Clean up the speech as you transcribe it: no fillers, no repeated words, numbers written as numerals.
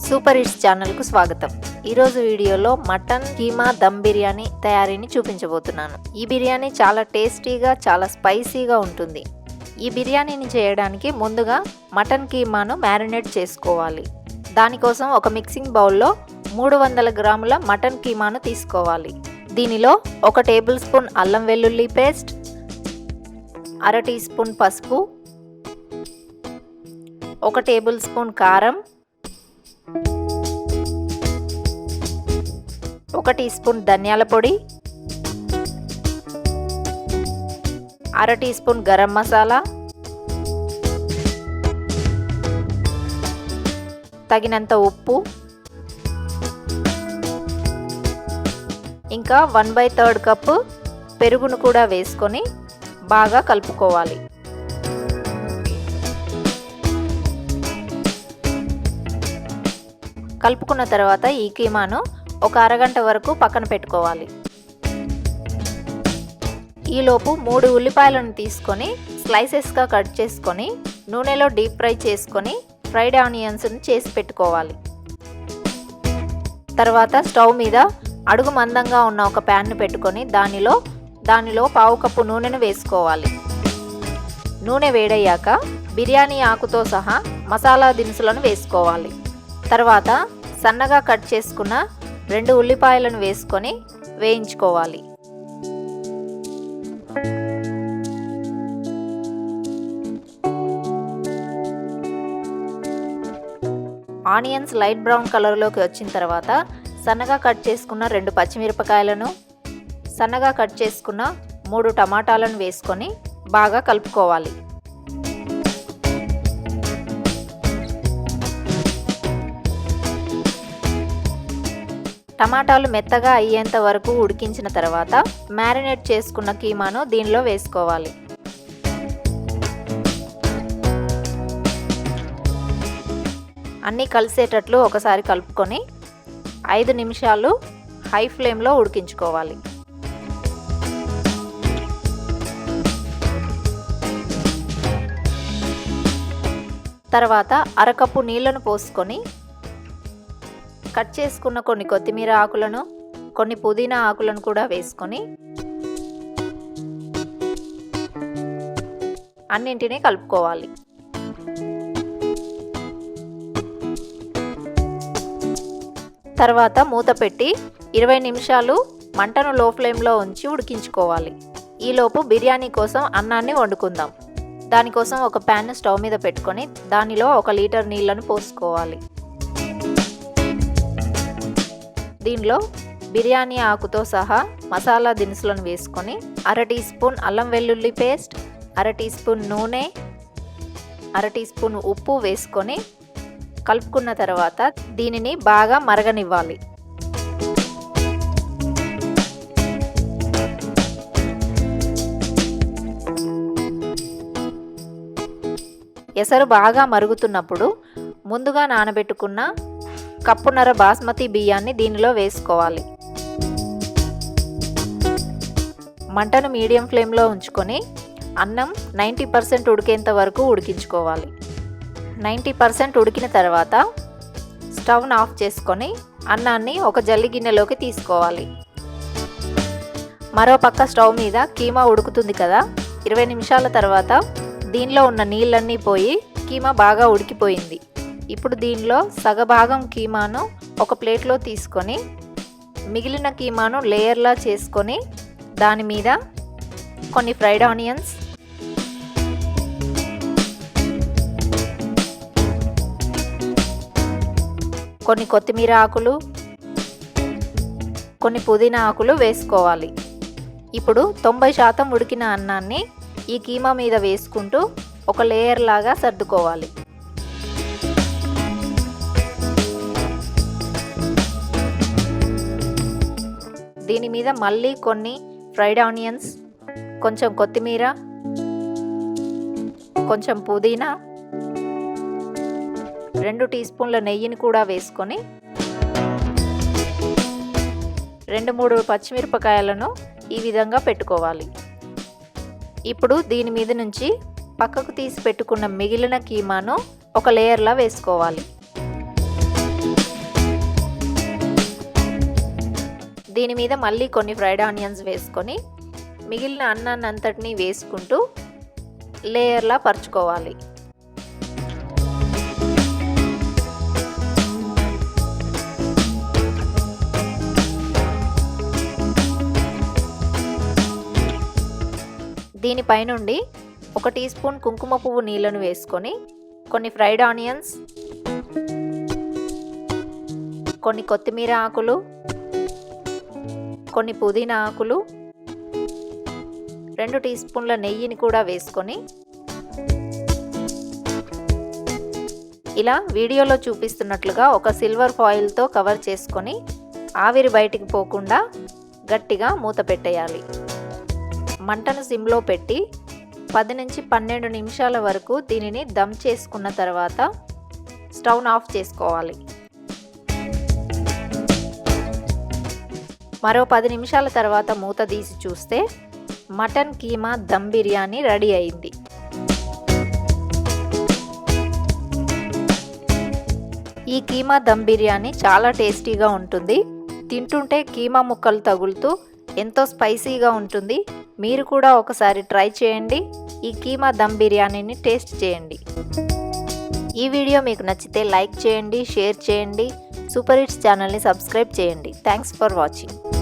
Super hits ఛానల్కు స్వాగతం. ఈరోజు వీడియోలో మటన్ కీమా దమ్ బిర్యానీ తయారీని చూపించబోతున్నాను. ఈ బిర్యానీ చాలా టేస్టీగా, చాలా స్పైసీగా ఉంటుంది. ఈ బిర్యానీని చేయడానికి ముందుగా మటన్ కీమాను మ్యారినేట్ చేసుకోవాలి. దానికోసం ఒక మిక్సింగ్ బౌల్లో 300 గ్రాముల మటన్ కీమాను తీసుకోవాలి. దీనిలో 1 టేబుల్ స్పూన్ అల్లం వెల్లుల్లి పేస్ట్, 1/2 టీ స్పూన్ పసుపు, 1 టేబుల్ స్పూన్ కారం, 1 టీ స్పూన్ ధనియాల పొడి, 1/2 టీ స్పూన్ గరం మసాలా, తగినంత ఉప్పు, ఇంకా 1/3 కప్పు పెరుగును కూడా వేసుకొని బాగా కలుపుకోవాలి. కలుపుకున్న తర్వాత ఈ కీమాను ఒక అరగంట వరకు పక్కన పెట్టుకోవాలి. ఈలోపు 3 ఉల్లిపాయలను తీసుకొని స్లైసెస్గా కట్ చేసుకొని నూనెలో డీప్ ఫ్రై చేసుకొని ఫ్రైడ్ ఆనియన్స్ని చేసి పెట్టుకోవాలి. తర్వాత స్టవ్ మీద అడుగు మందంగా ఉన్న ఒక ప్యాన్ను పెట్టుకొని దానిలో 1/2 కప్పు నూనెను వేసుకోవాలి. నూనె వేడయ్యాక బిర్యానీ ఆకుతో సహా మసాలా దినుసులను వేసుకోవాలి. తర్వాత సన్నగా కట్ చేసుకున్న 2 ఉల్లిపాయలను వేసుకొని వేయించుకోవాలి. ఆనియన్స్ లైట్ బ్రౌన్ కలర్లోకి వచ్చిన తర్వాత సన్నగా కట్ చేసుకున్న 2 పచ్చిమిరపకాయలను, సన్నగా కట్ చేసుకున్న 3 టమాటాలను వేసుకొని బాగా కలుపుకోవాలి. టమాటాలు మెత్తగా అయ్యేంత వరకు ఉడికించిన తర్వాత మ్యారినేట్ చేసుకున్న కీమాను దీనిలో వేసుకోవాలి. అన్నీ కలిసేటట్లు ఒకసారి కలుపుకొని 5 నిమిషాలు హై ఫ్లేమ్లో ఉడికించుకోవాలి. తర్వాత 1/2 కప్పు నీళ్లను పోసుకొని కట్ చేసుకున్న కొన్ని కొత్తిమీర ఆకులను, కొన్ని పుదీనా ఆకులను కూడా వేసుకొని అన్నింటినీ కలుపుకోవాలి. తర్వాత మూత పెట్టి 20 నిమిషాలు మంటను లో ఫ్లేమ్లో ఉంచి ఉడికించుకోవాలి. ఈలోపు బిర్యానీ కోసం అన్నాన్ని వండుకుందాం. దానికోసం ఒక ప్యాన్ స్టవ్ మీద పెట్టుకొని దానిలో 1 లీటర్ నీళ్లను పోసుకోవాలి. దీనిలో బిర్యానీ ఆకుతో సహా మసాలా దినుసులను వేసుకొని 1/2 టీ స్పూన్ అల్లం వెల్లుల్లి పేస్ట్, 1/2 టీ స్పూన్ నూనె, 1/2 టీ స్పూన్ ఉప్పు వేసుకొని కలుపుకున్న తర్వాత దీనిని బాగా మరగనివ్వాలి. ఎసరు బాగా మరుగుతున్నప్పుడు ముందుగా నానబెట్టుకున్న కప్పున్నర బాస్మతి బియ్యాన్ని దీనిలో వేసుకోవాలి. మంటను మీడియం ఫ్లేమ్లో ఉంచుకొని అన్నం 90% ఉడికేంత వరకు ఉడికించుకోవాలి. 90% ఉడికిన తర్వాత స్టవ్ను ఆఫ్ చేసుకొని అన్నాన్ని ఒక జల్లి గిన్నెలోకి తీసుకోవాలి. మరో పక్క స్టవ్ మీద కీమా ఉడుకుతుంది కదా. 20 నిమిషాల తర్వాత దీనిలో ఉన్న నీళ్ళన్నీ పోయి కీమా బాగా ఉడికిపోయింది. ఇప్పుడు దీనిలో సగభాగం కీమాను ఒక ప్లేట్లో తీసుకొని మిగిలిన కీమాను లేయర్లా చేసుకొని దాని మీద కొన్ని ఫ్రైడ్ ఆనియన్స్, కొన్ని కొత్తిమీర ఆకులు, కొన్ని పుదీనా ఆకులు వేసుకోవాలి. ఇప్పుడు 90% ఉడికిన అన్నాన్ని ఈ కీమా మీద వేసుకుంటూ ఒక లేయర్ లాగా సర్దుకోవాలి. దీని మీద మళ్ళీ కొన్ని ఫ్రైడ్ ఆనియన్స్, కొంచెం కొత్తిమీర, కొంచెం పుదీనా, 2 టీ స్పూన్ల నెయ్యిని కూడా వేసుకొని 2-3 పచ్చిమిరపకాయలను ఈ విధంగా పెట్టుకోవాలి. ఇప్పుడు దీని మీద నుంచి పక్కకు తీసి పెట్టుకున్న మిగిలిన కీమాను ఒక లేయర్లా వేసుకోవాలి. దీని మీద మళ్ళీ కొన్ని ఫ్రైడ్ ఆనియన్స్ వేసుకొని మిగిలిన అన్నాన్ని అంతటినీ వేసుకుంటూ లేయర్లా పరుచుకోవాలి. దీనిపైనుండి 1 టీ స్పూన్ కుంకుమ పువ్వు నీళ్ళను వేసుకొని కొన్ని ఫ్రైడ్ ఆనియన్స్, కొన్ని కొత్తిమీర ఆకులు, కొన్ని పుదీనా ఆకులు, 2 టీ స్పూన్ల నెయ్యిని కూడా వేసుకొని ఇలా వీడియోలో చూపిస్తున్నట్లుగా ఒక సిల్వర్ ఫాయిల్తో కవర్ చేసుకొని ఆవిరి బయటికి పోకుండా గట్టిగా మూత పెట్టేయాలి. మంటను సిమ్లో పెట్టి 10 నుంచి 12 నిమిషాల వరకు దీనిని దమ్ చేసుకున్న తర్వాత స్టవ్ను ఆఫ్ చేసుకోవాలి. మరో 10 నిమిషాల తర్వాత మూత తీసి చూస్తే మటన్ కీమా దమ్ బిర్యానీ రెడీ అయింది. ఈ కీమా దమ్ బిర్యానీ చాలా టేస్టీగా ఉంటుంది. తింటుంటే కీమా ముక్కలు తగులుతూ ఎంతో స్పైసీగా ఉంటుంది. మీరు కూడా ఒకసారి ట్రై చేయండి. ఈ కీమా దమ్ బిర్యానీని టేస్ట్ చేయండి. ఈ వీడియో మీకు నచ్చితే లైక్ చేయండి, షేర్ చేయండి, సూపర్ హిట్స్ ఛానల్ని సబ్స్క్రైబ్ చేయండి. Thanks for watching.